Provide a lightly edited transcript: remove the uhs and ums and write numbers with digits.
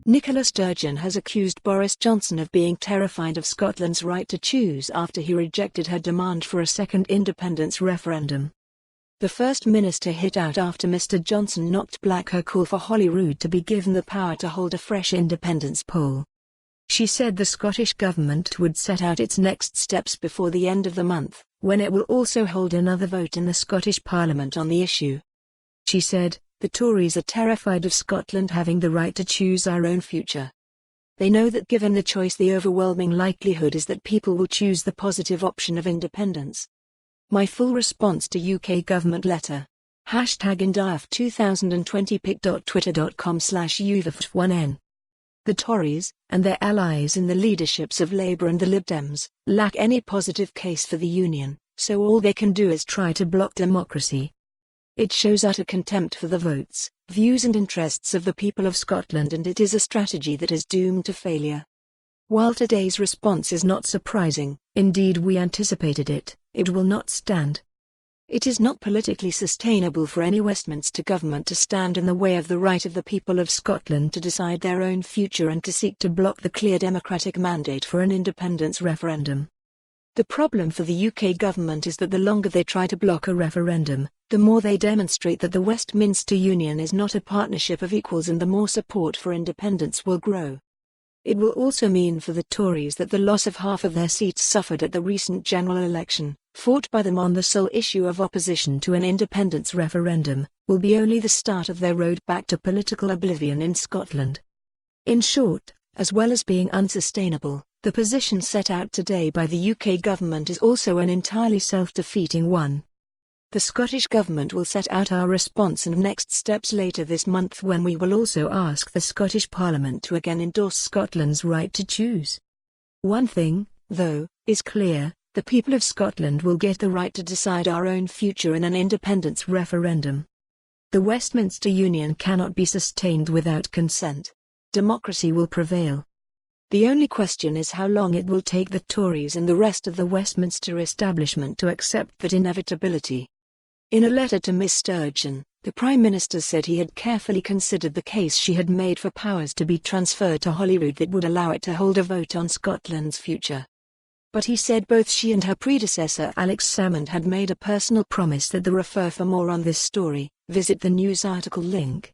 Nicola Sturgeon has accused Boris Johnson of being terrified of Scotland's right to choose after he rejected her demand for a second independence referendum. The First Minister hit out after Mr Johnson knocked back her call for Holyrood to be given the power to hold a fresh independence poll. She said the Scottish Government would set out its next steps before the end of the month, when it will also hold another vote in the Scottish Parliament on the issue. She said, "The Tories are terrified of Scotland having the right to choose our own future. They know that given the choice the overwhelming likelihood is that people will choose the positive option of independence. My full response to UK government letter. #indyref2020 pic.twitter.com/uvf1n. The Tories, and their allies in the leaderships of Labour and the Lib Dems, lack any positive case for the Union, so all they can do is try to block democracy. It shows utter contempt for the votes, views and interests of the people of Scotland, and it is a strategy that is doomed to failure." While today's response is not surprising, indeed we anticipated it, it will not stand. It is not politically sustainable for any Westminster government to stand in the way of the right of the people of Scotland to decide their own future and to seek to block the clear democratic mandate for an independence referendum. The problem for the UK government is that the longer they try to block a referendum, the more they demonstrate that the Westminster Union is not a partnership of equals, and the more support for independence will grow. It will also mean for the Tories that the loss of half of their seats suffered at the recent general election, fought by them on the sole issue of opposition to an independence referendum, will be only the start of their road back to political oblivion in Scotland. In short, as well as being unsustainable, the position set out today by the UK government is also an entirely self-defeating one. The Scottish Government will set out our response and next steps later this month, when we will also ask the Scottish Parliament to again endorse Scotland's right to choose. One thing, though, is clear: the people of Scotland will get the right to decide our own future in an independence referendum. The Westminster Union cannot be sustained without consent. Democracy will prevail. The only question is how long it will take the Tories and the rest of the Westminster establishment to accept that inevitability. In a letter to Miss Sturgeon, the Prime Minister said he had carefully considered the case she had made for powers to be transferred to Holyrood that would allow it to hold a vote on Scotland's future. But he said both she and her predecessor Alex Salmond had made a personal promise that they refer for more on this story. Visit the news article link.